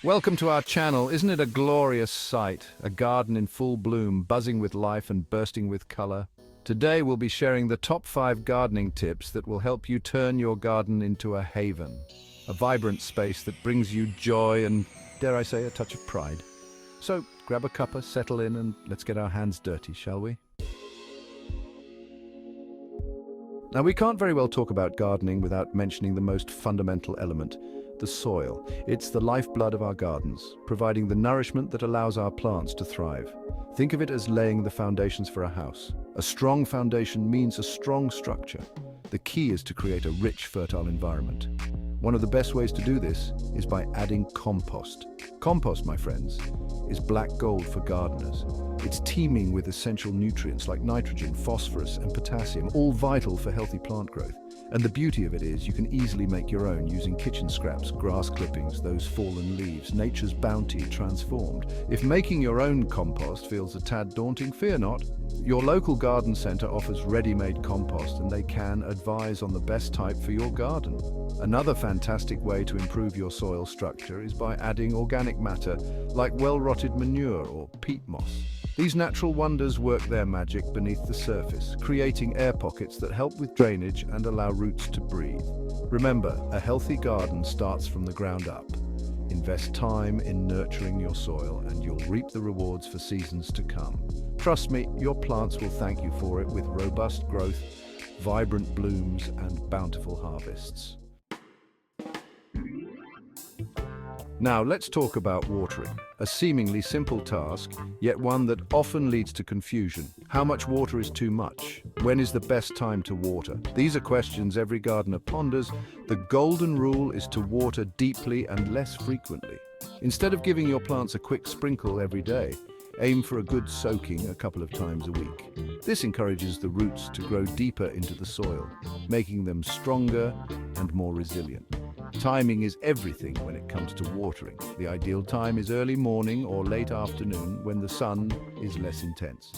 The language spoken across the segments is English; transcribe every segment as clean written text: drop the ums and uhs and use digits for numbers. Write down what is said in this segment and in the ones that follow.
Welcome to our channel. Isn't it a glorious sight? A garden in full bloom, buzzing with life and bursting with color. Today we'll be sharing the top 5 gardening tips that will help you turn your garden into a haven. A vibrant space that brings you joy and, dare I say, a touch of pride. So grab a cuppa, settle in, and let's get our hands dirty, shall we? Now, we can't very well talk about gardening without mentioning the most fundamental element, the soil. It's the lifeblood of our gardens, providing the nourishment that allows our plants to thrive. Think of it as laying the foundations for a house. A strong foundation means a strong structure. The key is to create a rich, fertile environment. One of the best ways to do this is by adding compost. Compost, my friends, is black gold for gardeners. It's teeming with essential nutrients like nitrogen, phosphorus, and potassium, all vital for healthy plant growth. And the beauty of it is you can easily make your own using kitchen scraps, grass clippings, those fallen leaves, nature's bounty transformed. If making your own compost feels a tad daunting, fear not. Your local garden centre offers ready-made compost and they can advise on the best type for your garden. Another fantastic way to improve your soil structure is by adding organic matter like well-rotted manure or peat moss. These natural wonders work their magic beneath the surface, creating air pockets that help with drainage and allow roots to breathe. Remember, a healthy garden starts from the ground up. Invest time in nurturing your soil and you'll reap the rewards for seasons to come. Trust me, your plants will thank you for it with robust growth, vibrant blooms, and bountiful harvests. Now let's talk about watering, a seemingly simple task, yet one that often leads to confusion. How much water is too much? When is the best time to water? These are questions every gardener ponders. The golden rule is to water deeply and less frequently. Instead of giving your plants a quick sprinkle every day, aim for a good soaking a couple of times a week. This encourages the roots to grow deeper into the soil, making them stronger and more resilient. Timing is everything when it comes to watering. The ideal time is early morning or late afternoon when the sun is less intense.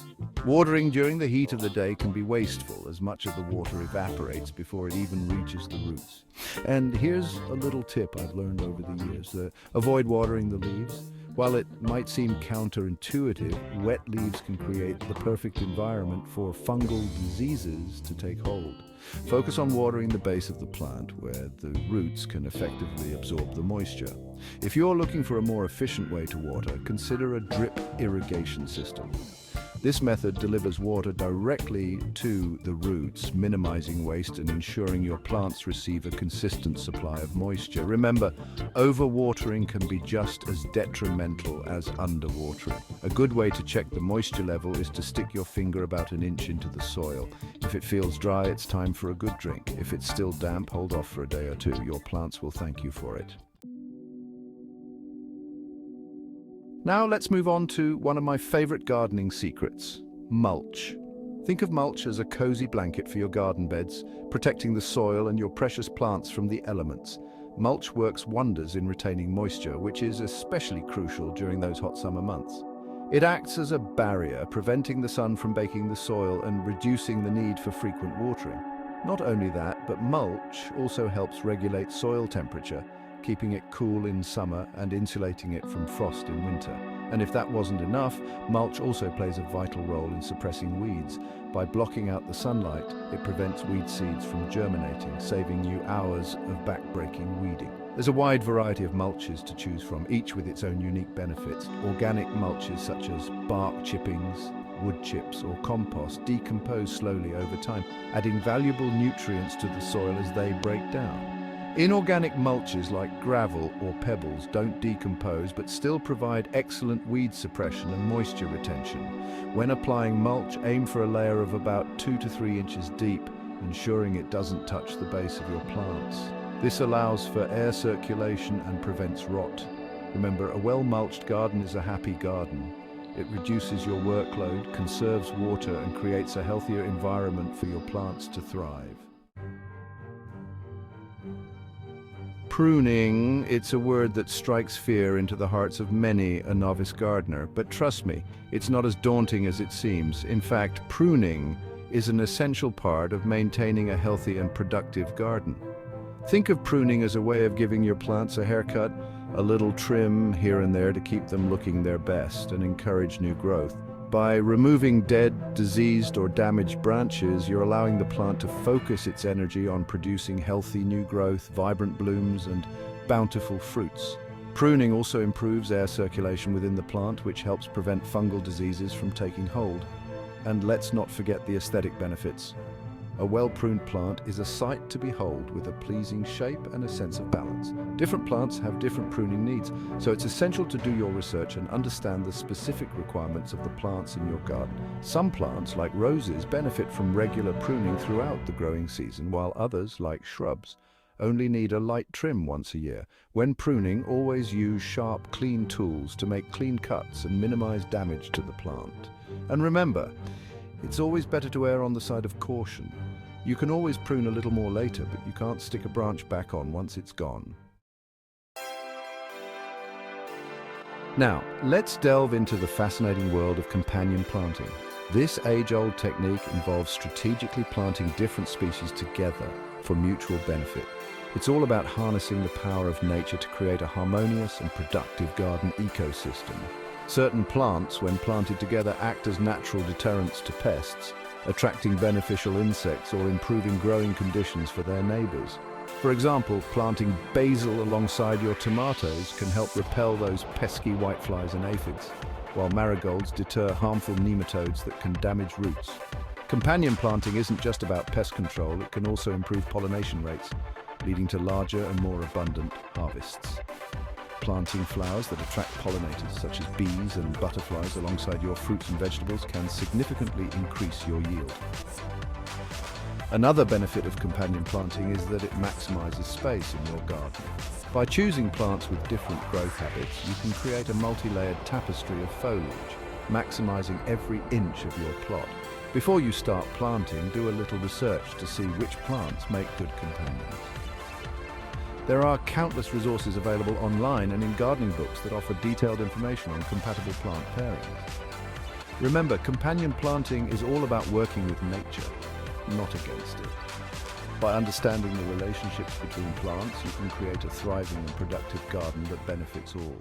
Watering during the heat of the day can be wasteful as much of the water evaporates before it even reaches the roots. And here's a little tip I've learned over the years. Avoid watering the leaves. While it might seem counterintuitive, wet leaves can create the perfect environment for fungal diseases to take hold. Focus on watering the base of the plant where the roots can effectively absorb the moisture. If you're looking for a more efficient way to water, consider a drip irrigation system. This method delivers water directly to the roots, minimizing waste and ensuring your plants receive a consistent supply of moisture. Remember, overwatering can be just as detrimental as underwatering. A good way to check the moisture level is to stick your finger about an inch into the soil. If it feels dry, it's time for a good drink. If it's still damp, hold off for a day or two. Your plants will thank you for it. Now let's move on to one of my favorite gardening secrets, mulch. Think of mulch as a cozy blanket for your garden beds, protecting the soil and your precious plants from the elements. Mulch works wonders in retaining moisture, which is especially crucial during those hot summer months. It acts as a barrier, preventing the sun from baking the soil and reducing the need for frequent watering. Not only that, but mulch also helps regulate soil temperature, keeping it cool in summer and insulating it from frost in winter. And if that wasn't enough, mulch also plays a vital role in suppressing weeds. By blocking out the sunlight, it prevents weed seeds from germinating, saving you hours of back-breaking weeding. There's a wide variety of mulches to choose from, each with its own unique benefits. Organic mulches such as bark chippings, wood chips, or compost decompose slowly over time, adding valuable nutrients to the soil as they break down. Inorganic mulches like gravel or pebbles don't decompose but still provide excellent weed suppression and moisture retention. When applying mulch, aim for a layer of about 2 to 3 inches deep, ensuring it doesn't touch the base of your plants. This allows for air circulation and prevents rot. Remember, a well-mulched garden is a happy garden. It reduces your workload, conserves water, and creates a healthier environment for your plants to thrive. Pruning, it's a word that strikes fear into the hearts of many a novice gardener, but trust me, it's not as daunting as it seems. In fact, pruning is an essential part of maintaining a healthy and productive garden. Think of pruning as a way of giving your plants a haircut, A little trim here and there to keep them looking their best and encourage new growth. By removing dead, diseased, or damaged branches, you're allowing the plant to focus its energy on producing healthy new growth, vibrant blooms, and bountiful fruits. Pruning also improves air circulation within the plant, which helps prevent fungal diseases from taking hold. And let's not forget the aesthetic benefits. A well-pruned plant is a sight to behold, with a pleasing shape and a sense of balance. Different plants have different pruning needs, so it's essential to do your research and understand the specific requirements of the plants in your garden. Some plants, like roses, benefit from regular pruning throughout the growing season, while others, like shrubs, only need a light trim once a year. When pruning, always use sharp, clean tools to make clean cuts and minimize damage to the plant. And remember, it's always better to err on the side of caution. You can always prune a little more later, but you can't stick a branch back on once it's gone. Now, let's delve into the fascinating world of companion planting. This age-old technique involves strategically planting different species together for mutual benefit. It's all about harnessing the power of nature to create a harmonious and productive garden ecosystem. Certain plants, when planted together, act as natural deterrents to pests, attracting beneficial insects or improving growing conditions for their neighbors. For example, planting basil alongside your tomatoes can help repel those pesky whiteflies and aphids, while marigolds deter harmful nematodes that can damage roots. Companion planting isn't just about pest control, it can also improve pollination rates, leading to larger and more abundant harvests. Planting flowers that attract pollinators, such as bees and butterflies, alongside your fruits and vegetables can significantly increase your yield. Another benefit of companion planting is that it maximizes space in your garden. By choosing plants with different growth habits, you can create a multi-layered tapestry of foliage, maximizing every inch of your plot. Before you start planting, do a little research to see which plants make good companions. There are countless resources available online and in gardening books that offer detailed information on compatible plant pairings. Remember, companion planting is all about working with nature, not against it. By understanding the relationships between plants, you can create a thriving and productive garden that benefits all.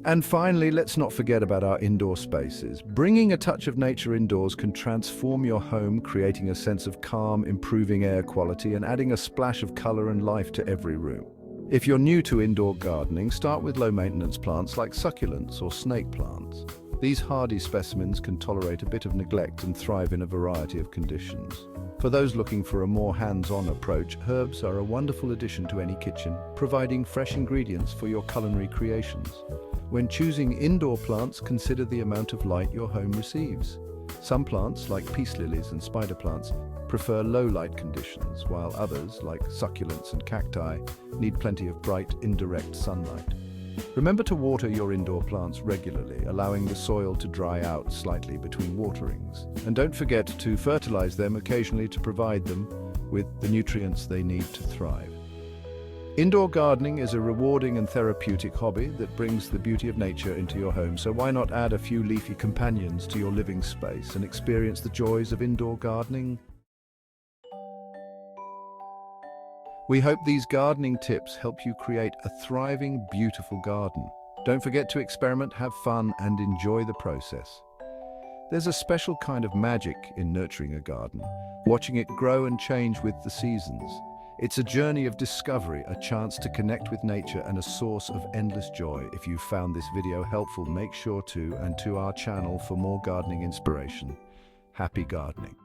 And finally, let's not forget about our indoor spaces. Bringing a touch of nature indoors can transform your home, creating a sense of calm, improving air quality, and adding a splash of color and life to every room. If you're new to indoor gardening, start with low-maintenance plants like succulents or snake plants. These hardy specimens can tolerate a bit of neglect and thrive in a variety of conditions. For those looking for a more hands-on approach, herbs are a wonderful addition to any kitchen, providing fresh ingredients for your culinary creations. When choosing indoor plants, consider the amount of light your home receives. Some plants, like peace lilies and spider plants, prefer low light conditions, while others, like succulents and cacti, need plenty of bright, indirect sunlight. Remember to water your indoor plants regularly, allowing the soil to dry out slightly between waterings. And don't forget to fertilize them occasionally to provide them with the nutrients they need to thrive. Indoor gardening is a rewarding and therapeutic hobby that brings the beauty of nature into your home, so why not add a few leafy companions to your living space and experience the joys of indoor gardening? We hope these gardening tips help you create a thriving, beautiful garden. Don't forget to experiment, have fun, and enjoy the process. There's a special kind of magic in nurturing a garden, watching it grow and change with the seasons. It's a journey of discovery, a chance to connect with nature, and a source of endless joy. If you found this video helpful, make sure to our channel for more gardening inspiration. Happy gardening.